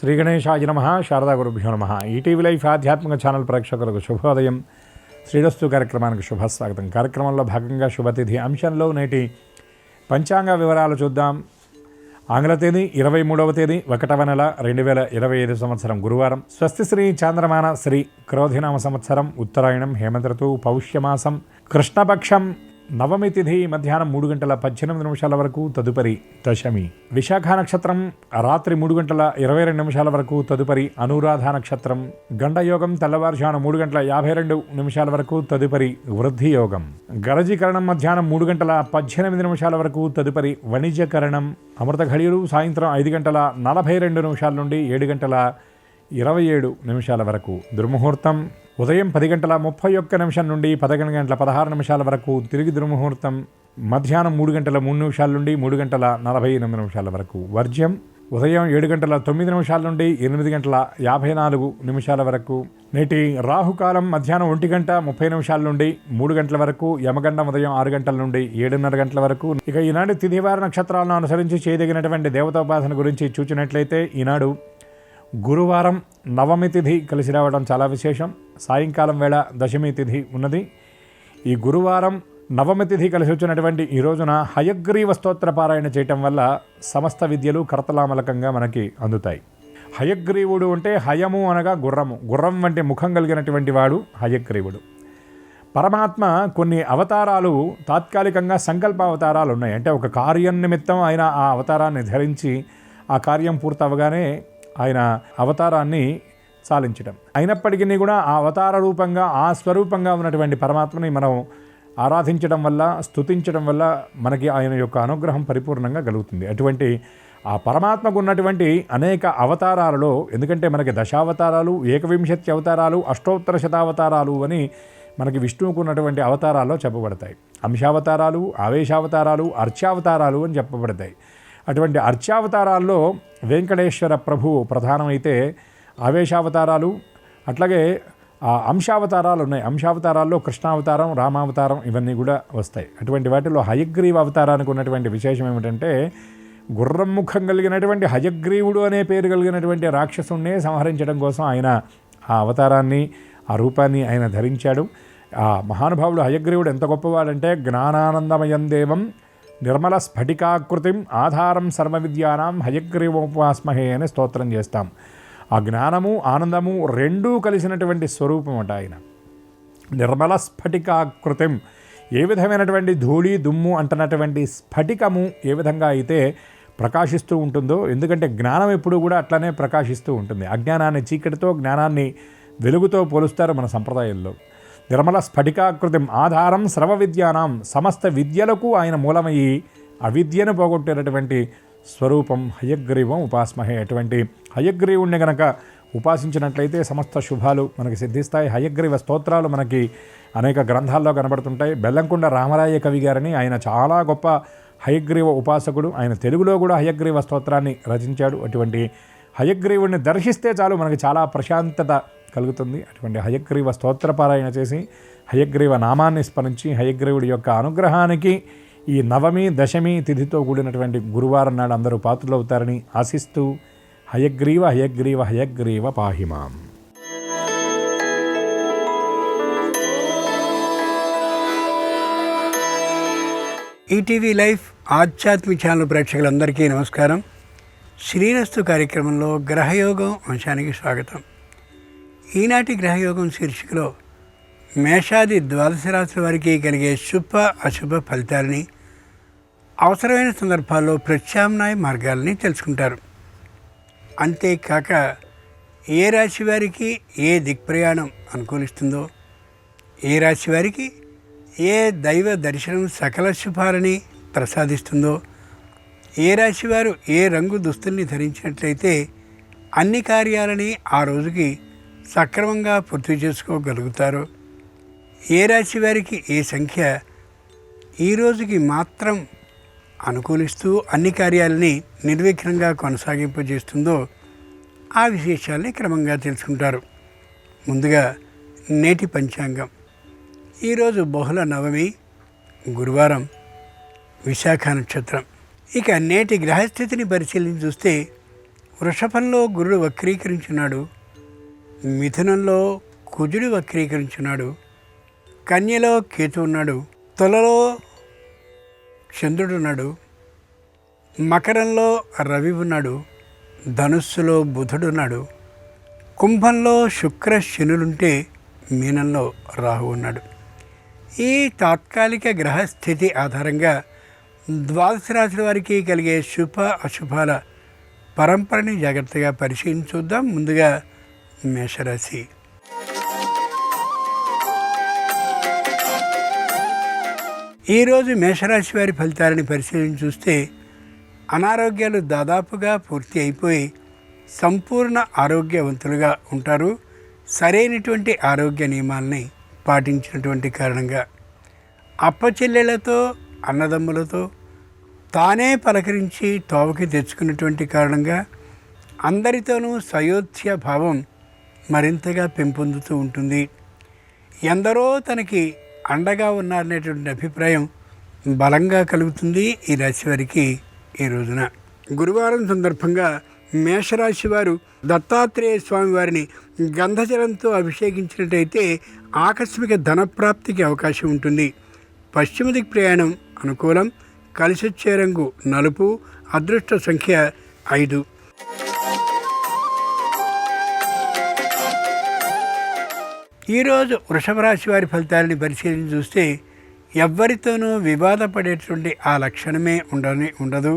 శ్రీ గణేశాయ నమః. శారదా గురుభ్యో నమః. ఈటీవీ లైఫ్ ఆధ్యాత్మిక ఛానల్ ప్రేక్షకులకు శుభోదయం. శ్రీరస్తు కార్యక్రమానికి శుభస్వాగతం. కార్యక్రమంలో భాగంగా శుభతిథి అంశంలో నేటి పంచాంగ వివరాలు చూద్దాం. ఆంగ్ల తేదీ 23వ తేదీ 1వ నెల 2025 సంవత్సరం గురువారం. స్వస్తి శ్రీ చాంద్రమాన శ్రీ క్రోధినామ సంవత్సరం, ఉత్తరాయణం, హేమంత ఋతువు, పౌష్యమాసం, కృష్ణపక్షం, నవమి తిథి మధ్యాహ్నం 3:18 వరకు, తదుపరి దశమి. విశాఖ నక్షత్రం రాత్రి 3:22 వరకు, తదుపరి అనురాధ నక్షత్రం. గండయోగం తెల్లవారుజామున 3:52 వరకు, తదుపరి వృద్ధి యోగం. గరజీకరణం మధ్యాహ్నం 3:18 వరకు, తదుపరి వణిజకరణం. అమృత ఘడియలు సాయంత్రం 5:42 నుండి 7:27 వరకు. దుర్ముహూర్తం ఉదయం 10:31 నుండి 11:16 వరకు, తిరిగి దుర్ముహూర్తం మధ్యాహ్నం 3:03 నుండి 3:48 వరకు. వర్జ్యం ఉదయం 7:09 నుండి 8:54 వరకు. నేటి రాహుకాలం మధ్యాహ్నం 1:30 నుండి 3 గంటల వరకు, యమగండం ఉదయం 6 గంటల నుండి 7:30 గంటల వరకు. ఇక ఈనాడు తిథివార నక్షత్రాలను అనుసరించి చేయదగినటువంటి దేవతోపాసన గురించి చూచినట్లయితే, ఈనాడు గురువారం నవమి తిథి కలిసి రావడం చాలా విశేషం. సాయంకాలం వేళ దశమి తిథి ఉన్నది. ఈ గురువారం నవమి తిథి కలిసి వచ్చినటువంటి ఈ రోజున హయగ్రీవ స్తోత్ర పారాయణ చేయటం వల్ల సమస్త విద్యలు కరతలామలకంగా మనకి అందుతాయి. హయగ్రీవుడు అంటే హయము అనగా గుర్రము, గుర్రం వంటి ముఖం కలిగినటువంటి వాడు హయగ్రీవుడు. పరమాత్మ కొన్ని అవతారాలు తాత్కాలికంగా సంకల్ప అవతారాలు ఉన్నాయి. అంటే ఒక కార్యం నిమిత్తం ఆయన ఆ అవతారాన్ని ధరించి ఆ కార్యం పూర్తవగానే ఆయన అవతారాన్ని సాలించడం. అయినప్పటికీ కూడా ఆ అవతార రూపంగా, ఆ స్వరూపంగా ఉన్నటువంటి పరమాత్మని మనం ఆరాధించడం వల్ల, స్తుతించడం వల్ల మనకి ఆయన యొక్క అనుగ్రహం పరిపూర్ణంగా కలుగుతుంది. అటువంటి ఆ పరమాత్మకు ఉన్నటువంటి అనేక అవతారాలలో, ఎందుకంటే మనకి దశావతారాలు, 21 అవతారాలు, అష్టోత్తర శతావతారాలు అని మనకి విష్ణువుకు ఉన్నటువంటి అవతారాల్లో చెప్పబడతాయి. అంశావతారాలు, ఆవేశావతారాలు, అర్చావతారాలు అని చెప్పబడతాయి. అటువంటి అర్చావతారాల్లో వెంకటేశ్వర ప్రభువు ప్రధానమైతే, ఆవేశావతారాలు అట్లాగే అంశావతారాలు ఉన్నాయి. అంశావతారాల్లో కృష్ణావతారం, రామావతారం ఇవన్నీ కూడా వస్తాయి. అటువంటి వాటిలో హయగ్రీవ అవతారానికి ఉన్నటువంటి విశేషం ఏమిటంటే, గుర్రం ముఖం కలిగినటువంటి హయగ్రీవుడు అనే పేరు కలిగినటువంటి రాక్షసుణ్ణే సంహరించడం కోసం ఆయన ఆ అవతారాన్ని, ఆ రూపాన్ని ఆయన ధరించాడు. ఆ మహానుభావుడు హయగ్రీవుడు ఎంత గొప్పవాడంటే, జ్ఞానానందమయం దేవం నిర్మల స్ఫటికాకృతిం ఆధారం సర్వ విద్యానాం హయగ్రీవోపాస్మహే అని స్తోత్రం చేస్తాం. ఆ జ్ఞానము, ఆనందము రెండూ కలిసినటువంటి స్వరూపం అట ఆయన. నిర్మల స్ఫటికాకృతిం, ఏ విధమైనటువంటి ధూళి దుమ్ము అంటున్నటువంటి స్ఫటికము ఏ విధంగా అయితే ప్రకాశిస్తూ ఉంటుందో, ఎందుకంటే జ్ఞానం ఎప్పుడు కూడా అట్లనే ప్రకాశిస్తూ ఉంటుంది. అజ్ఞానాన్ని చీకటితో, జ్ఞానాన్ని వెలుగుతో పోలుస్తారు మన సంప్రదాయంలో. నిర్మల స్ఫటికాకృతిం ఆధారం సర్వ విద్యానాం, సమస్త విద్యలకు ఆయన మూలమయ్యి అవిద్యను పోగొట్టేటటువంటి స్వరూపం హయగ్రీవం ఉపాస్మహే. అటువంటి హయగ్రీవుణ్ణి గనక ఉపాసించినట్లయితే సమస్త శుభాలు మనకి సిద్ధిస్తాయి. హయగ్రీవ స్తోత్రాలు మనకి అనేక గ్రంథాల్లో కనబడుతుంటాయి. బెల్లంకొండ రామరాయ కవి గారని ఆయన చాలా గొప్ప హయగ్రీవ ఉపాసకుడు. ఆయన తెలుగులో కూడా హయగ్రీవ స్తోత్రాన్ని రచించాడు. అటువంటి హయగ్రీవుడిని దర్శిస్తే చాలు మనకి చాలా ప్రశాంతత కలుగుతుంది. అటువంటి హయగ్రీవ స్తోత్రపారాయణ చేసి హయగ్రీవ నామాన్ని స్మరించి హయగ్రీవుడి యొక్క అనుగ్రహానికి ఈ నవమి దశమి తిథితో కూడినటువంటి గురువారం నాడు అందరూ పాత్రులవుతారని ఆశిస్తూ, హయగ్రీవ హయగ్రీవ హయగ్రీవ పాహిమాం. ఈటీవీ లైఫ్ ఆధ్యాత్మిక ఛానల్ ప్రేక్షకులందరికీ నమస్కారం. శ్రీరస్తు కార్యక్రమంలో గ్రహయోగం అంశానికి స్వాగతం. ఈనాటి గ్రహయోగం శీర్షికలో మేషాది ద్వాదశ రాశుల వారికి కలిగే శుభ అశుభ ఫలితాలని, అవసరమైన సందర్భాల్లో ప్రత్యామ్నాయ మార్గాలని తెలుసుకుంటారు. అంతేకాక ఏ రాశి వారికి ఏ దిక్ప్రయాణం అనుకూలిస్తుందో, ఏ రాశి వారికి ఏ దైవ దర్శనం సకల శుభాలని ప్రసాదిస్తుందో, ఏ రాశివారు ఏ రంగు దుస్తుల్ని ధరించినట్లయితే అన్ని కార్యాలని ఆ రోజుకి సక్రమంగా పూర్తి చేసుకోగలుగుతారో, ఏ రాశి వారికి ఏ సంఖ్య ఈ రోజుకి మాత్రం అనుకూలిస్తూ అన్ని కార్యాలని నిర్విఘ్నంగా కొనసాగింపజేస్తుందో ఆ విశేషాలని క్రమంగా తెలుసుకుంటారు. ముందుగా నేటి పంచాంగం. ఈరోజు బహుళ నవమి, గురువారం, విశాఖ నక్షత్రం. ఇక నేటి గ్రహస్థితిని పరిశీలించి చూస్తే వృషభంలో గురుడు వక్రీకరించున్నాడు, మిథునంలో కుజుడు వక్రీకరించున్నాడు, కన్యలో కేతు ఉన్నాడు, తులలో చంద్రుడున్నాడు, మకరంలో రవి ఉన్నాడు, ధనుస్సులో బుధుడున్నాడు, కుంభంలో శుక్ర శనులుంటే మీనంలో రాహు ఉన్నాడు. ఈ తాత్కాలిక గ్రహస్థితి ఆధారంగా ద్వాదశ రాశుల వారికి కలిగే శుభ అశుభాల పరంపరని జాగ్రత్తగా పరిశీలించుద్దాం. ముందుగా మేషరాశి. ఈరోజు మేషరాశి వారి ఫలితాలను పరిశీలించి చూస్తే అనారోగ్యాలు దాదాపుగా పూర్తి అయిపోయి సంపూర్ణ ఆరోగ్యవంతులుగా ఉంటారు. సరైనటువంటి ఆరోగ్య నియమాలని పాటించినటువంటి కారణంగా అప్పచెల్లెళ్లతో అన్నదమ్ములతో తానే పలకరించి తోవకి తెచ్చుకున్నటువంటి కారణంగా అందరితోనూ సయోధ్య భావం మరింతగా పెంపొందుతూ ఉంటుంది. ఎందరో తనకి అండగా ఉన్నారనేటువంటి అభిప్రాయం బలంగా కలుగుతుంది ఈ రాశి వారికి. ఈ రోజున గురువారం సందర్భంగా మేషరాశి వారు దత్తాత్రేయ స్వామి వారిని గంధజలంతో అభిషేకించినట్టయితే ఆకస్మిక ధనప్రాప్తికి అవకాశం ఉంటుంది. పశ్చిమ దిక్ ప్రయాణం అనుకూలం. కలిసొచ్చే రంగు నలుపు. అదృష్ట సంఖ్య 5. ఈరోజు వృషభ రాశి వారి ఫలితాలని పరిశీలించి చూస్తే ఎవ్వరితోనూ వివాదపడేటువంటి ఆ లక్షణమే ఉండదు.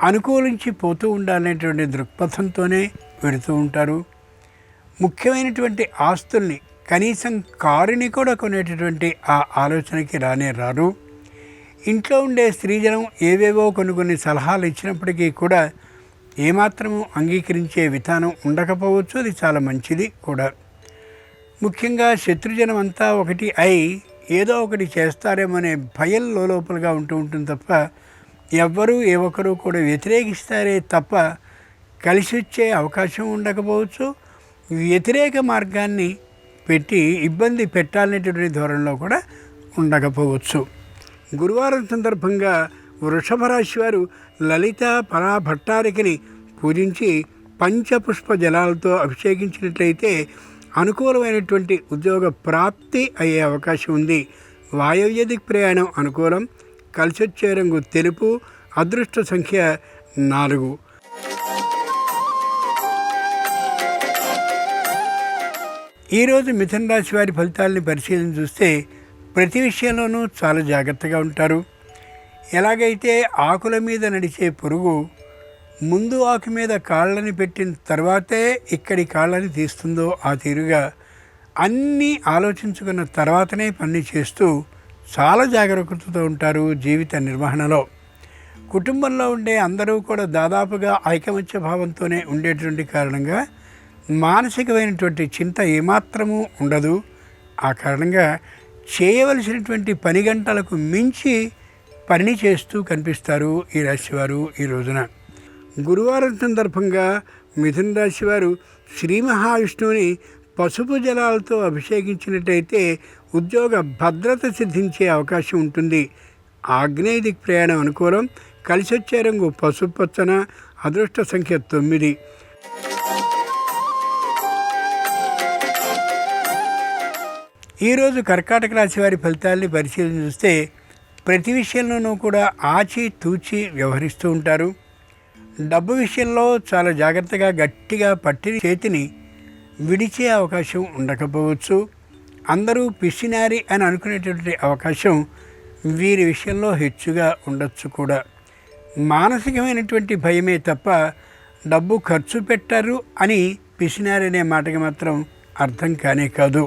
అనుకూలించి పోతూ ఉండాలనేటువంటి దృక్పథంతోనే వెళుతూ ఉంటారు. ముఖ్యమైనటువంటి ఆస్తుల్ని, కనీసం కారుని కూడా కొనేటటువంటి ఆ ఆలోచనకి రారు. ఇంట్లో ఉండే స్త్రీజనం ఏవేవో కొన్ని సలహాలు ఇచ్చినప్పటికీ కూడా ఏమాత్రము అంగీకరించే విధానం ఉండకపోవచ్చు. అది చాలా మంచిది కూడా. ముఖ్యంగా శత్రుజనం అంతా ఒకటి అయి ఏదో ఒకటి చేస్తారేమో అనే భయం లోపలగా ఉంటూ ఉంటుంది తప్ప ఎవ్వరూ ఏ ఒక్కరూ కూడా వ్యతిరేకిస్తారే తప్ప కలిసి వచ్చే అవకాశం ఉండకపోవచ్చు. వ్యతిరేక మార్గాన్ని పెట్టి ఇబ్బంది పెట్టాలనేటువంటి ధోరణిలో కూడా ఉండకపోవచ్చు. గురువారం సందర్భంగా వృషభ రాశి వారు లలిత పరాభట్టారికని పూజించి పంచపుష్ప జలాలతో అభిషేకించినట్లయితే అనుకూలమైనటువంటి ఉద్యోగ ప్రాప్తి అయ్యే అవకాశం ఉంది. వాయవ్య దిక్ ప్రయాణం అనుకూలం. కలిసొచ్చే రంగు తెలుపు. అదృష్ట సంఖ్య 4. ఈరోజు మిథున రాశి వారి ఫలితాలని పరిశీలించి చూస్తే ప్రతి విషయంలోనూ చాలా జాగ్రత్తగా ఉంటారు. ఎలాగైతే ఆకుల మీద నడిచే పురుగు ముందు ఆకు మీద కాళ్ళని పెట్టిన తర్వాతే ఇక్కడి కాళ్ళని తీస్తుందో ఆ తీరుగా అన్నీ ఆలోచించుకున్న తర్వాతనే పని చేస్తూ చాలా జాగ్రత్తతో ఉంటారు జీవిత నిర్వహణలో. కుటుంబంలో ఉండే అందరూ కూడా దాదాపుగా ఐకమత్య భావంతోనే ఉండేటువంటి కారణంగా మానసికమైనటువంటి చింత ఏమాత్రము ఉండదు. ఆ కారణంగా చేయవలసినటువంటి పని గంటలకు మించి పని చేస్తూ కనిపిస్తారు ఈ రాశివారు ఈ రోజున. గురువారం సందర్భంగా మిథున రాశి వారు శ్రీ మహావిష్ణువుని పసుపు జలాలతో అభిషేకించినట్టయితే ఉద్యోగ భద్రత సిద్ధించే అవకాశం ఉంటుంది. ఆగ్నేయ దిక్ ప్రయాణం అనుకూలం. కలిసొచ్చే రంగు పసుపు పచ్చన. అదృష్ట సంఖ్య 9. ఈరోజు కర్కాటక రాశి వారి ఫలితాలని పరిశీలన చూస్తే ప్రతి విషయంలోనూ కూడా ఆచి తూచి వ్యవహరిస్తూ ఉంటారు. డబ్బు విషయంలో చాలా జాగ్రత్తగా గట్టిగా పట్టిన చేతిని విడిచే అవకాశం ఉండకపోవచ్చు. అందరూ పిసినారి అని అనుకునేటువంటి అవకాశం వీరి విషయంలో హెచ్చుగా ఉండొచ్చు కూడా. మానసికమైనటువంటి భయమే తప్ప డబ్బు ఖర్చు పెట్టరు అని పిసినారి అనే మాటకి మాత్రం అర్థం కానే కాదు.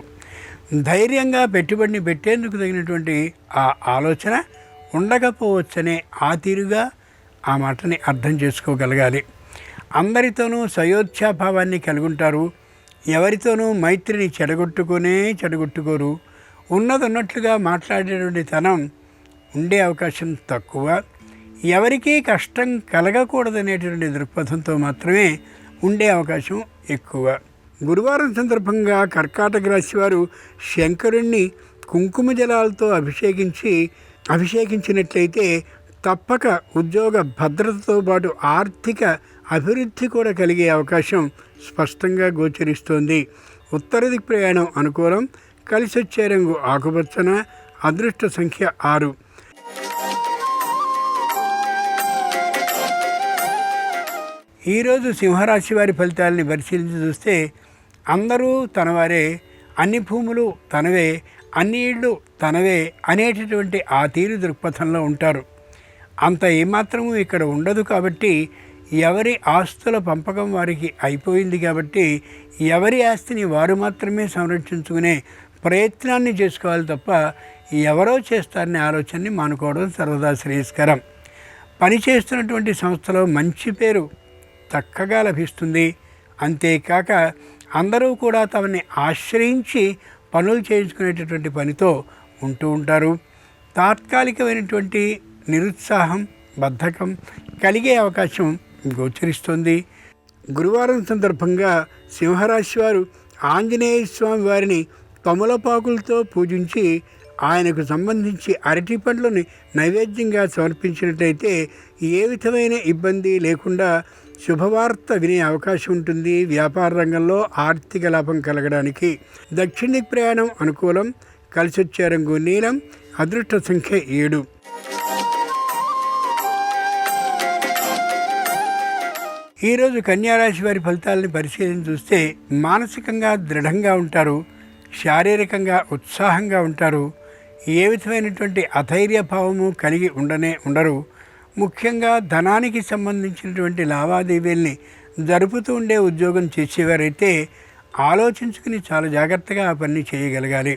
ధైర్యంగా పెట్టుబడిని పెట్టేందుకు తగినటువంటి ఆ ఆలోచన ఉండకపోవచ్చనే ఆ తీరుగా ఆ మాటని అర్థం చేసుకోగలగాలి. అందరితోనూ సయోధ్యాభావాన్ని కలిగి ఉంటారు. ఎవరితోనూ మైత్రిని చెడగొట్టుకోరు. ఉన్నదన్నట్లుగా మాట్లాడేటువంటి తనం ఉండే అవకాశం తక్కువ. ఎవరికీ కష్టం కలగకూడదనేటువంటి దృక్పథంతో మాత్రమే ఉండే అవకాశం ఎక్కువ. గురువారం సందర్భంగా కర్కాటక రాశి వారు శంకరుణ్ణి కుంకుమ జలాలతో అభిషేకించినట్లయితే తప్పక ఉద్యోగ భద్రతతో పాటు ఆర్థిక అభివృద్ధి కూడా కలిగే అవకాశం స్పష్టంగా గోచరిస్తోంది. ఉత్తర దిక్ ప్రయాణం అనుకూలం. కలిసొచ్చే రంగు ఆకుపచ్చన. అదృష్ట సంఖ్య 6. ఈరోజు సింహరాశి వారి ఫలితాలని పరిశీలించి చూస్తే అందరూ తనవారే, అన్ని భూములు తనవే, అన్ని ఇళ్ళు తనవే అనేటటువంటి ఆ తీరు దృక్పథంలో ఉంటారు. అంత ఏమాత్రము ఇక్కడ ఉండదు. కాబట్టి ఎవరి ఆస్తుల పంపకం వారికి అయిపోయింది. కాబట్టి ఎవరి ఆస్తిని వారు మాత్రమే సంరక్షించుకునే ప్రయత్నాన్ని చేసుకోవాలి తప్ప ఎవరో చేస్తారనే ఆలోచనని మానుకోవడం సర్వదా శ్రేయస్కరం. పనిచేస్తున్నటువంటి సంస్థలో మంచి పేరు చక్కగా లభిస్తుంది. అంతేకాక అందరూ కూడా తమని ఆశ్రయించి పనులు చేయించుకునేటటువంటి పనితో ఉంటూ ఉంటారు. తాత్కాలికమైనటువంటి నిరుత్సాహం, బద్ధకం కలిగే అవకాశం గోచరిస్తుంది. గురువారం సందర్భంగా సింహరాశి వారు ఆంజనేయ స్వామి వారిని తమలపాకులతో పూజించి ఆయనకు సంబంధించి అరటి పండ్లని నైవేద్యంగా సమర్పించినట్లయితే ఏ విధమైన ఇబ్బంది లేకుండా శుభవార్త వినే అవకాశం ఉంటుంది. వ్యాపార రంగంలో ఆర్థిక లాభం కలగడానికి. దక్షిణ దిక్ ప్రయాణం అనుకూలం. కలిసొచ్చే రంగు నీలం. అదృష్ట సంఖ్య 7. ఈరోజు కన్యారాశి వారి ఫలితాలని పరిశీలన చూస్తే మానసికంగా దృఢంగా ఉంటారు. శారీరకంగా ఉత్సాహంగా ఉంటారు. ఏ విధమైనటువంటి అధైర్య భావము కలిగి ఉండరు. ముఖ్యంగా ధనానికి సంబంధించినటువంటి లావాదేవీల్ని జరుపుతూ ఉండే ఉద్యోగం చేసేవారైతే ఆలోచించుకుని చాలా జాగ్రత్తగా ఆ పని చేయగలగాలి.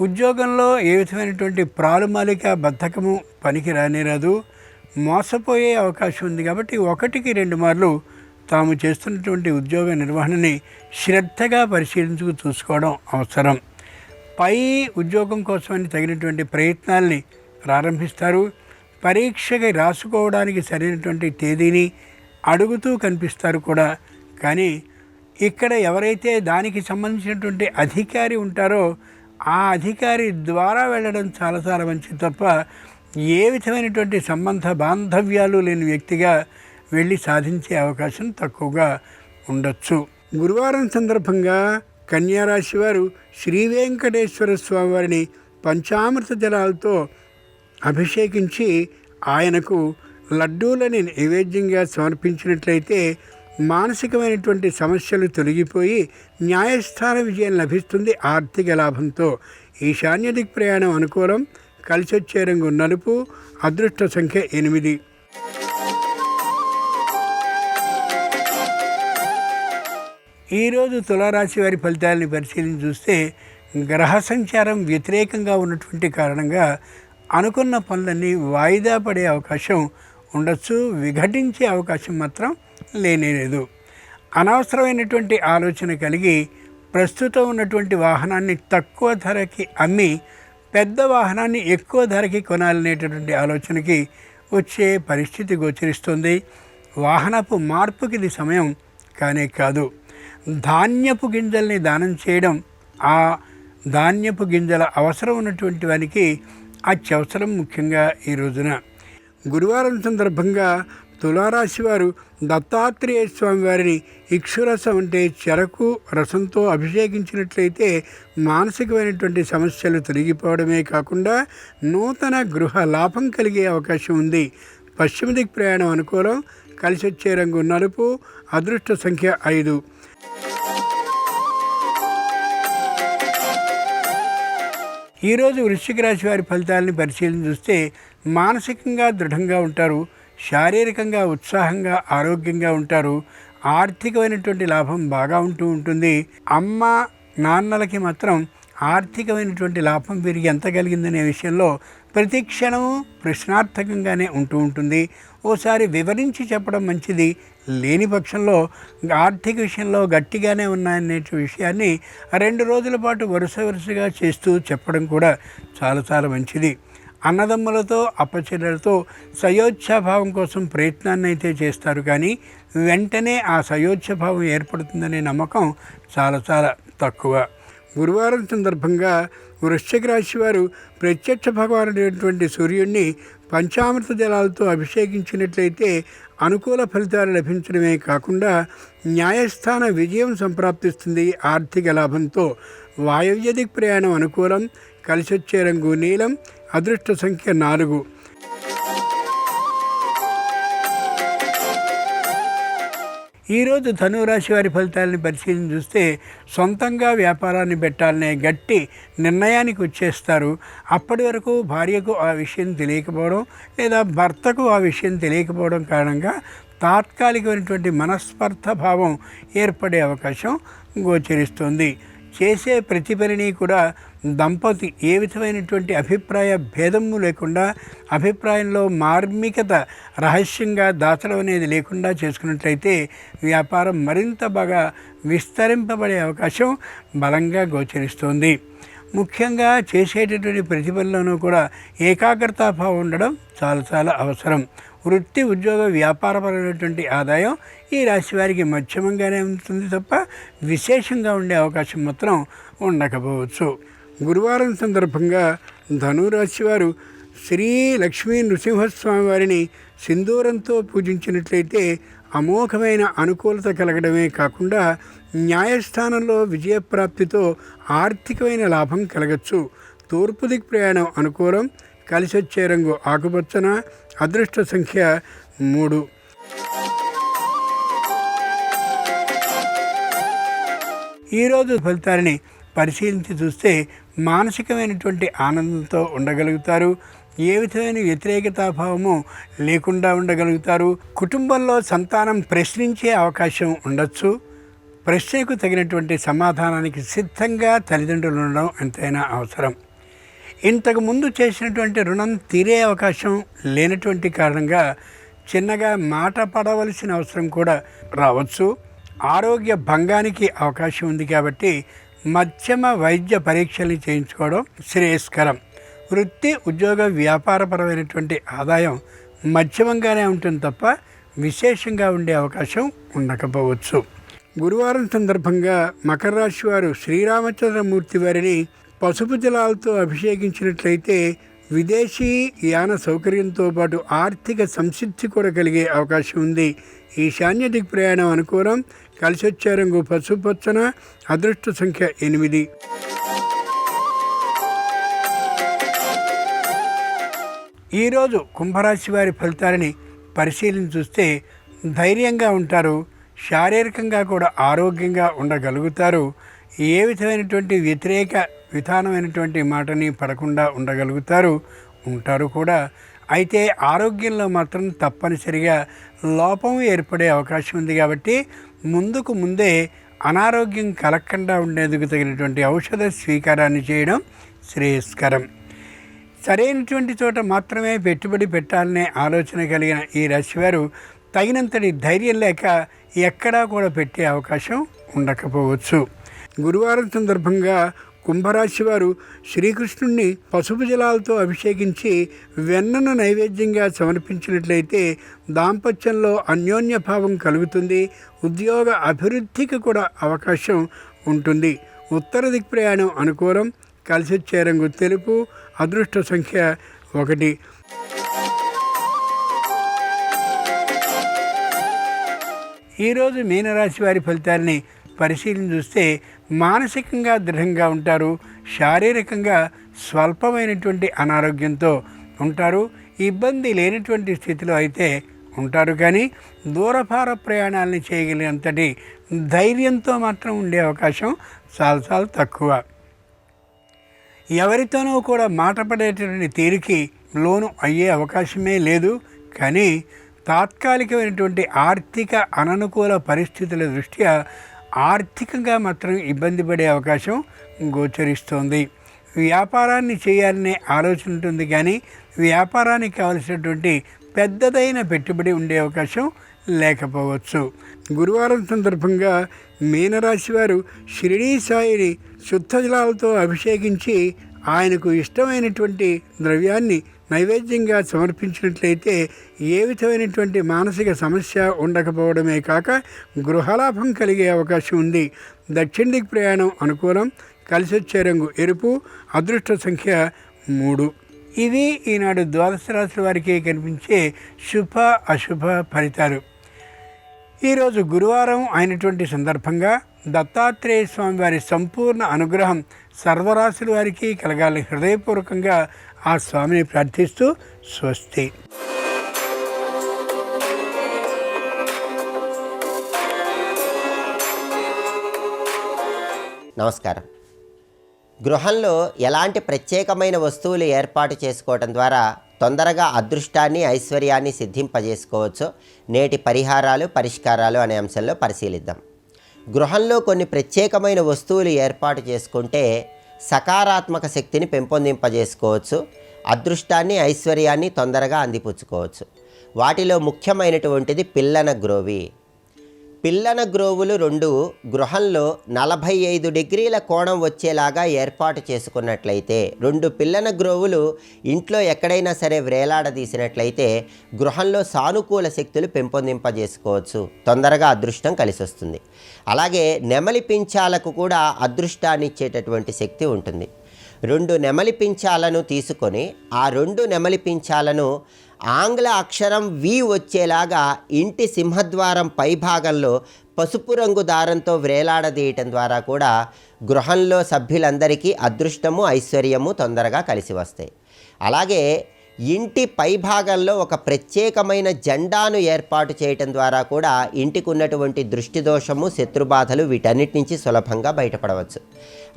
ఉద్యోగంలో ఏ విధమైనటువంటి ప్రాలుమాలిక బద్ధకము పనికి రానేరాదు. మోసపోయే అవకాశం ఉంది. కాబట్టి 1కి 2 మార్లు తాము చేస్తున్నటువంటి ఉద్యోగ నిర్వహణని శ్రద్ధగా పరిశీలించుకు చూసుకోవడం అవసరం. పై ఉద్యోగం కోసమని తగినటువంటి ప్రయత్నాల్ని ప్రారంభిస్తారు. పరీక్షకి రాసుకోవడానికి సరైనటువంటి తేదీని అడుగుతూ కనిపిస్తారు కూడా. కానీ ఇక్కడ ఎవరైతే దానికి సంబంధించినటువంటి అధికారి ఉంటారో ఆ అధికారి ద్వారా వెళ్ళడం చాలా చాలా మంచిది తప్ప ఏ విధమైనటువంటి సంబంధ బాంధవ్యాలు లేని వ్యక్తిగా వెళ్ళి సాధించే అవకాశం తక్కువగా ఉండొచ్చు. గురువారం సందర్భంగా కన్యారాశి వారు శ్రీ వెంకటేశ్వర స్వామి వారిని పంచామృత జలాలతో అభిషేకించి ఆయనకు లడ్డూలని నైవేద్యంగా సమర్పించినట్లయితే మానసికమైనటువంటి సమస్యలు తొలగిపోయి న్యాయస్థాన విజయం లభిస్తుంది ఆర్థిక లాభంతో. ఈశాన్య దిక్ ప్రయాణం అనుకూలం. కలిసొచ్చే రంగు నలుపు. అదృష్ట సంఖ్య 8. ఈరోజు తులారాశి వారి ఫలితాలని పరిశీలించి చూస్తే గ్రహ సంచారం వ్యతిరేకంగా ఉన్నటువంటి కారణంగా అనుకున్న పనులన్నీ వాయిదా పడే అవకాశం ఉండొచ్చు. విఘటించే అవకాశం మాత్రం లేనేలేదు. అనవసరమైనటువంటి ఆలోచన కలిగి ప్రస్తుతం ఉన్నటువంటి వాహనాన్ని తక్కువ ధరకి అమ్మి పెద్ద వాహనాన్ని ఎక్కువ ధరకి కొనాలనేటటువంటి ఆలోచనకి వచ్చే పరిస్థితి గోచరిస్తుంది. వాహనపు మార్పుకి ఇది సమయం కానే కాదు. ధాన్యపు గింజల్ని దానం చేయడం ఆ ధాన్యపు గింజల అవసరం ఉన్నటువంటి వారికి అత్యవసరం. ముఖ్యంగా ఈ రోజున గురువారం సందర్భంగా తులారాశి వారు దత్తాత్రేయ స్వామి వారిని ఇక్షురసం అంటే చెరకు రసంతో అభిషేకించినట్లయితే మానసికమైనటువంటి సమస్యలు తొలగిపోవడమే కాకుండా నూతన గృహ లాభం కలిగే అవకాశం ఉంది. పశ్చిమ దిక్ ప్రయాణం అనుకూలం. కలిసొచ్చే రంగు నలుపు. అదృష్ట సంఖ్య 5. ఈరోజు వృశ్చిక రాశి వారి ఫలితాలని పరిశీలన చూస్తే మానసికంగా దృఢంగా ఉంటారు. శారీరకంగా ఉత్సాహంగా ఆరోగ్యంగా ఉంటారు. ఆర్థికమైనటువంటి లాభం బాగా ఉంటుంది. అమ్మ నాన్నలకి మాత్రం ఆర్థికమైనటువంటి లాభం వీరికి ఎంత కలిగిందనే విషయంలో ప్రతి క్షణము ప్రశ్నార్థకంగానే ఉంటుంది. ఓసారి వివరించి చెప్పడం మంచిది. లేని పక్షంలో ఆర్థిక విషయంలో గట్టిగానే ఉన్నాయనే విషయాన్ని 2 రోజుల పాటు వరుసగా చేస్తూ చెప్పడం కూడా చాలా చాలా మంచిది. అన్నదమ్ములతో అప్పచెల్లెలతో సయోధ్యాభావం కోసం ప్రయత్నాన్ని అయితే చేస్తారు. కానీ వెంటనే ఆ సయోధ్యాభావం ఏర్పడుతుందనే నమ్మకం చాలా చాలా తక్కువ. గురువారం సందర్భంగా వృశ్చిక రాశి వారు ప్రత్యక్ష భగవానుడైనటువంటి సూర్యుడిని పంచామృత జలాలతో అభిషేకించినట్లయితే అనుకూల ఫలితాలు లభించడమే కాకుండా న్యాయస్థాన విజయం సంప్రాప్తిస్తుంది. ఆర్థిక లాభంతో వాయవ్య దిక్ ప్రయాణం అనుకూలం. కలిసొచ్చే రంగు నీలం. అదృష్ట సంఖ్య 4. ఈరోజు ధనురాశి వారి ఫలితాలను పరిశీలన చూస్తే సొంతంగా వ్యాపారాన్ని పెట్టాలనే గట్టి నిర్ణయానికి వచ్చేస్తారు. అప్పటి వరకు భార్యకు ఆ విషయం తెలియకపోవడం లేదా భర్తకు ఆ విషయం తెలియకపోవడం కారణంగా తాత్కాలికమైనటువంటి మనస్పర్ధ భావం ఏర్పడే అవకాశం గోచరిస్తుంది. చేసే ప్రతి పనిని కూడా దంపతి ఏ విధమైనటువంటి అభిప్రాయ భేదము లేకుండా, అభిప్రాయంలో మార్మికత రహస్యంగా దాచడం అనేది లేకుండా చేసుకున్నట్లయితే వ్యాపారం మరింత బాగా విస్తరింపబడే అవకాశం బలంగా గోచరిస్తోంది. ముఖ్యంగా చేసేటటువంటి ప్రతి పనిలోనూ కూడా ఏకాగ్రతాభావం ఉండడం చాలా అవసరం. వృత్తి, ఉద్యోగ, వ్యాపారపరమైనటువంటి ఆదాయం ఈ రాశి వారికి మధ్యమంగానే ఉంటుంది తప్ప విశేషంగా ఉండే అవకాశం మాత్రం ఉండకపోవచ్చు. గురువారం సందర్భంగా ధనురాశి వారు శ్రీ లక్ష్మీ నృసింహస్వామి వారిని సింధూరంతో పూజించినట్లయితే అమోఘమైన అనుకూలత కలగడమే కాకుండా న్యాయస్థానంలో విజయప్రాప్తితో ఆర్థికమైన లాభం కలగచ్చు. తూర్పు దిక్ ప్రయాణం అనుకూలం. కలిసొచ్చే రంగు ఆకుపచ్చన. అదృష్ట సంఖ్య 3. ఈరోజు ఫలితాలని పరిశీలించి చూస్తే మానసికమైనటువంటి ఆనందంతో ఉండగలుగుతారు. ఏ విధమైన వ్యతిరేకతాభావము లేకుండా ఉండగలుగుతారు. కుటుంబంలో సంతానం ప్రశ్నించే అవకాశం ఉండొచ్చు. ప్రశ్నకు తగినటువంటి సమాధానానికి సిద్ధంగా తల్లిదండ్రులు ఉండడం ఎంతైనా అవసరం. ఇంతకు ముందు చేసినటువంటి రుణం తీరే అవకాశం లేనటువంటి కారణంగా చిన్నగా మాట పడవలసిన అవసరం కూడా రావచ్చు. ఆరోగ్య భంగానికి అవకాశం ఉంది కాబట్టి మధ్యమ వైద్య పరీక్షలు చేయించుకోవడం శ్రేయస్కరం. వృత్తి, ఉద్యోగ, వ్యాపారపరమైనటువంటి ఆదాయం మధ్యమంగానే ఉంటుంది తప్ప విశేషంగా ఉండే అవకాశం ఉండకపోవచ్చు. గురువారం సందర్భంగా మకర రాశి వారు శ్రీరామచంద్రమూర్తి వారిని పసుపు జలాలతో అభిషేకించినట్లయితే విదేశీ యాన సౌకర్యంతో పాటు ఆర్థిక సంసిద్ధి కూడా కలిగే అవకాశం ఉంది. ఈశాన్య దిక్ ప్రయాణం అనుకూలం. కలిసొచ్చే రంగు పసుపచ్చన. అదృష్ట సంఖ్య 8. ఈరోజు కుంభరాశి వారి ఫలితాలని పరిశీలన చూస్తే ధైర్యంగా ఉంటారు. శారీరకంగా కూడా ఆరోగ్యంగా ఉండగలుగుతారు. ఏ విధమైనటువంటి వ్యతిరేక విధానమైనటువంటి మాటని పడకుండా ఉంటారు కూడా. అయితే ఆరోగ్యంలో మాత్రం తప్పనిసరిగా లోపం ఏర్పడే అవకాశం ఉంది కాబట్టి ముందే అనారోగ్యం కలగకుండా ఉండేందుకు తగినటువంటి ఔషధ స్వీకారాన్ని చేయడం శ్రేయస్కరం. సరైనటువంటి చోట మాత్రమే పెట్టుబడి పెట్టాలనే ఆలోచన కలిగిన ఈ రాశివారు తగినంతటి ధైర్యం లేక ఎక్కడా కూడా పెట్టే అవకాశం ఉండకపోవచ్చు. గురువారం సందర్భంగా కుంభరాశి వారు శ్రీకృష్ణుణ్ణి పసుపు జలాలతో అభిషేకించి వెన్నను నైవేద్యంగా సమర్పించినట్లయితే దాంపత్యంలో అన్యోన్య భావం కలుగుతుంది. ఉద్యోగ అభివృద్ధికి కూడా అవకాశం ఉంటుంది. ఉత్తర దిక్ ప్రయాణం అనుకూలం. కలిసొచ్చే రంగు తెలుపు. అదృష్ట సంఖ్య 1. ఈరోజు మీనరాశి వారి ఫలితాలని పరిశీలన చూస్తే మానసికంగా దృఢంగా ఉంటారు. శారీరకంగా స్వల్పమైనటువంటి అనారోగ్యంతో ఉంటారు. ఇబ్బంది లేనటువంటి స్థితిలో అయితే ఉంటారు. కానీ దూరభార ప్రయాణాలను చేయగలిగినంతటి ధైర్యంతో మాత్రం ఉండే అవకాశం చాలా తక్కువ. ఎవరితోనూ కూడా మాట పడేటటువంటి తీరికి లోను అయ్యే అవకాశమే లేదు. కానీ తాత్కాలికమైనటువంటి ఆర్థిక అననుకూల పరిస్థితుల దృష్ట్యా ఆర్థికంగా మాత్రం ఇబ్బంది పడే అవకాశం గోచరిస్తోంది. వ్యాపారాన్ని చేయాలనే ఆలోచన ఉంటుంది కానీ వ్యాపారానికి కావలసినటువంటి పెద్దదైన పెట్టుబడి ఉండే అవకాశం లేకపోవచ్చు. గురువారం సందర్భంగా మీనరాశి వారు షిరిడీ సాయిని శుద్ధ జలాలతో అభిషేకించి ఆయనకు ఇష్టమైనటువంటి ద్రవ్యాన్ని నైవేద్యంగా సమర్పించినట్లయితే ఏ విధమైనటువంటి మానసిక సమస్య ఉండకపోవడమే కాక గృహలాభం కలిగే అవకాశం ఉంది. దక్షిణ దిక్ ప్రయాణం అనుకూలం. కలిసి వచ్చే రంగు ఎరుపు, అదృష్ట సంఖ్య 3. ఇవి ఈనాడు ద్వాదశ రాశుల వారికి కనిపించే శుభ అశుభ ఫలితాలు. ఈరోజు గురువారం అయినటువంటి సందర్భంగా దత్తాత్రేయ స్వామి వారి సంపూర్ణ అనుగ్రహం సర్వరాశుల వారికి కలగాలని హృదయపూర్వకంగా ఆ స్వామిని ప్రార్థిస్తూ స్వస్తి. నమస్కారం. గృహంలో ఎలాంటి ప్రత్యేకమైన వస్తువులు ఏర్పాటు చేసుకోవడం ద్వారా తొందరగా అదృష్టాన్ని, ఐశ్వర్యాన్ని సిద్ధింపజేసుకోవచ్చో నేటి పరిహారాలు, పరిష్కారాలు అనే అంశంలో పరిశీలిద్దాం. గృహంలో కొన్ని ప్రత్యేకమైన వస్తువులు ఏర్పాటు చేసుకుంటే సకారాత్మక శక్తిని పెంపొందింపజేసుకోవచ్చు, అదృష్టాన్ని, ఐశ్వర్యాన్ని తొందరగా అందిపుచ్చుకోవచ్చు. వాటిలో ముఖ్యమైనటువంటిది పిల్లన గ్రోవి. పిల్లన గ్రోవులు 2 గృహంలో 45 డిగ్రీల కోణం వచ్చేలాగా ఏర్పాటు చేసుకున్నట్లయితే, 2 పిల్లన గ్రోవులు ఇంట్లో ఎక్కడైనా సరే వ్రేలాడదీసినట్లయితే గృహంలో సానుకూల శక్తులు పెంపొందింపజేసుకోవచ్చు, తొందరగా అదృష్టం కలిసి వస్తుంది. అలాగే నెమలి పించాలకు కూడా అదృష్టాన్ని ఇచ్చేటటువంటి శక్తి ఉంటుంది. 2 నెమలి పించాలను తీసుకొని ఆ 2 నెమలి పించాలను ఆంగ్ల అక్షరం వి వచ్చేలాగా ఇంటి సింహద్వారం పైభాగంలో పసుపు రంగు దారంతో వ్రేలాడదీయటం ద్వారా కూడా గృహంలో సభ్యులందరికీ అదృష్టము, ఐశ్వర్యము తొందరగా కలిసి వస్తాయి. అలాగే ఇంటి పైభాగంలో ఒక ప్రత్యేకమైన జెండాను ఏర్పాటు చేయటం ద్వారా కూడా ఇంటికి ఉన్నటువంటి దృష్టి దోషము, శత్రుబాధలు వీటన్నిటి నుంచి సులభంగా బయటపడవచ్చు.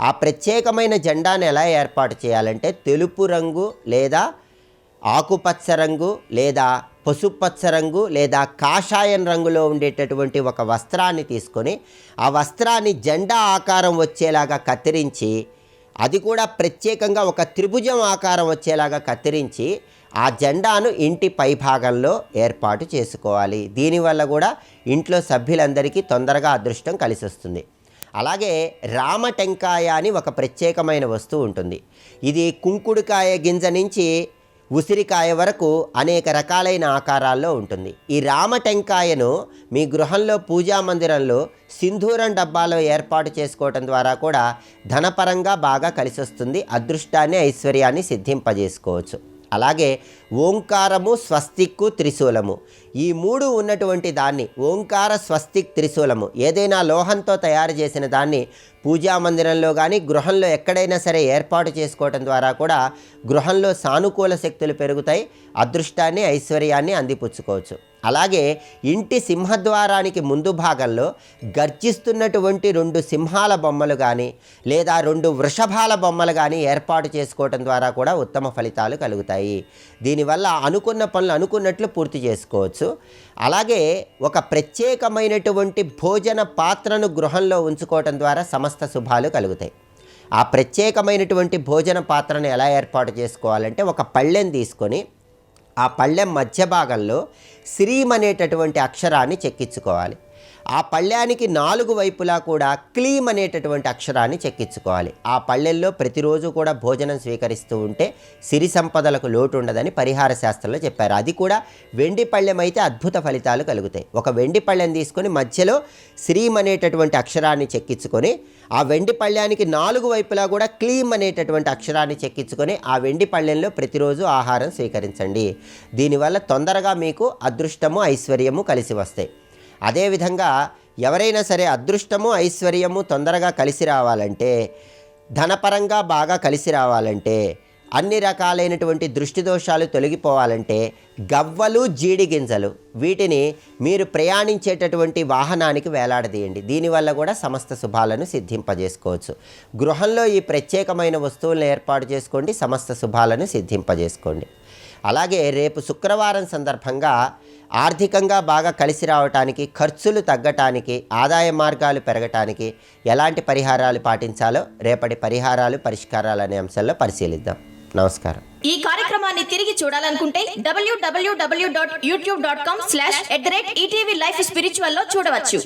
ఆ ప్రత్యేకమైన జెండాను ఎలా ఏర్పాటు చేయాలంటే తెలుపు రంగు లేదా ఆకుపచ్చ రంగు లేదా పసుపచ్చ రంగు లేదా కాషాయం రంగులో ఉండేటటువంటి ఒక వస్త్రాన్ని తీసుకొని ఆ వస్త్రాన్ని జెండా ఆకారం వచ్చేలాగా కత్తిరించి, అది కూడా ప్రత్యేకంగా ఒక త్రిభుజం ఆకారం వచ్చేలాగా కత్తిరించి ఆ జెండాను ఇంటి పైభాగంలో ఏర్పాటు చేసుకోవాలి. దీనివల్ల కూడా ఇంట్లో సభ్యులందరికీ తొందరగా అదృష్టం కలిసి వస్తుంది. అలాగే రామటెంకాయ అని ఒక ప్రత్యేకమైన వస్తువు ఉంటుంది. ఇది కుంకుడుకాయ గింజ నుంచి ఉసిరికాయ వరకు అనేక రకాలైన ఆకారాల్లో ఉంటుంది. ఈ రామటెంకాయను మీ గృహంలో, పూజా మందిరంలో సింధూరం డబ్బాలో ఏర్పాటు చేసుకోవటం ద్వారా కూడా ధనపరంగా బాగా కలిసి వస్తుంది, అదృష్టాన్ని, ఐశ్వర్యాన్ని సిద్ధింపజేసుకోవచ్చు. అలాగే ఓంకారము, స్వస్తిక్కు, త్రిశూలము, ఈ 3 ఉన్నటువంటి దాన్ని ఓంకార, స్వస్తిక్, త్రిశూలము ఏదైనా లోహంతో తయారు చేసిన దాన్ని పూజా మందిరంలో కానీ గృహంలో ఎక్కడైనా సరే ఏర్పాటు చేసుకోవటం ద్వారా కూడా గృహంలో సానుకూల శక్తులు పెరుగుతాయి, అదృష్టాన్ని, ఐశ్వర్యాన్ని అందిపుచ్చుకోవచ్చు. అలాగే ఇంటి సింహద్వారానికి ముందు భాగంలో గర్జిస్తున్నటువంటి 2 సింహాల బొమ్మలు కానీ లేదా 2 వృషభాల బొమ్మలు కానీ ఏర్పాటు చేసుకోవటం ద్వారా కూడా ఉత్తమ ఫలితాలు కలుగుతాయి. దీనివల్ల అనుకున్న పనులు అనుకున్నట్లు పూర్తి చేసుకోవచ్చు. అలాగే ఒక ప్రత్యేకమైనటువంటి భోజన పాత్రను గృహంలో ఉంచుకోవటం ద్వారా సమస్త శుభాలు కలుగుతాయి. ఆ ప్రత్యేకమైనటువంటి భోజన పాత్రను ఎలా ఏర్పాటు చేసుకోవాలంటే, ఒక పళ్ళెం తీసుకొని ఆ పళ్ళెం మధ్య భాగంలో శ్రీం అనేటటువంటి అక్షరాన్ని చెక్కించుకోవాలి. ఆ పళ్ళెనికి 4 వైపులా కూడా క్లీం అనేటటువంటి అక్షరాన్ని చెక్కించుకోవాలి. ఆ పళ్ళెల్లో ప్రతిరోజు కూడా భోజనం స్వీకరిస్తూ ఉంటే సిరి సంపదలకు లోటు ఉండదని పరిహార శాస్త్రంలో చెప్పారు. అది కూడా వెండి పళ్ళెం అయితే అద్భుత ఫలితాలు కలుగుతాయి. ఒక వెండి పళ్ళెం తీసుకొని మధ్యలో శ్రీం అనేటటువంటి అక్షరాన్ని చెక్కించుకొని ఆ వెండి పళ్ళెనికి 4 వైపులా కూడా క్లీం అనేటటువంటి అక్షరాన్ని చెక్కించుకొని ఆ వెండి పళ్ళెంలో ప్రతిరోజు ఆహారం స్వీకరించండి. దీనివల్ల తొందరగా మీకు అదృష్టము, ఐశ్వర్యము కలిసి వస్తాయి. అదేవిధంగా ఎవరైనా సరే అదృష్టము, ఐశ్వర్యము తొందరగా కలిసి రావాలంటే, ధనపరంగా బాగా కలిసి రావాలంటే, అన్ని రకాలైనటువంటి దృష్టి దోషాలు తొలగిపోవాలంటే గవ్వలు, జీడి గింజలు వీటిని మీరు ప్రయాణించేటటువంటి వాహనానికి వేలాడదీయండి. దీనివల్ల కూడా సమస్త శుభాలను సిద్ధింపజేసుకోవచ్చు. గృహంలో ఈ ప్రత్యేకమైన వస్తువులను ఏర్పాటు చేసుకోండి, సమస్త శుభాలను సిద్ధింపజేసుకోండి. అలాగే రేపు శుక్రవారం సందర్భంగా ఆర్థికంగా బాగా కలిసి రావటానికి, ఖర్చులు తగ్గటానికి, ఆదాయ మార్గాలు పెరగటానికి ఎలాంటి పరిహారాలు పాటించాలో రేపటి పరిహారాలు, పరిష్కారాలు అనే అంశాల్లో పరిశీలిద్దాం. నమస్కారం. ఈ కార్యక్రమాన్ని తిరిగి చూడాలనుకుంటే www.youtube.com/ETV Life Spiritual లో చూడవచ్చు.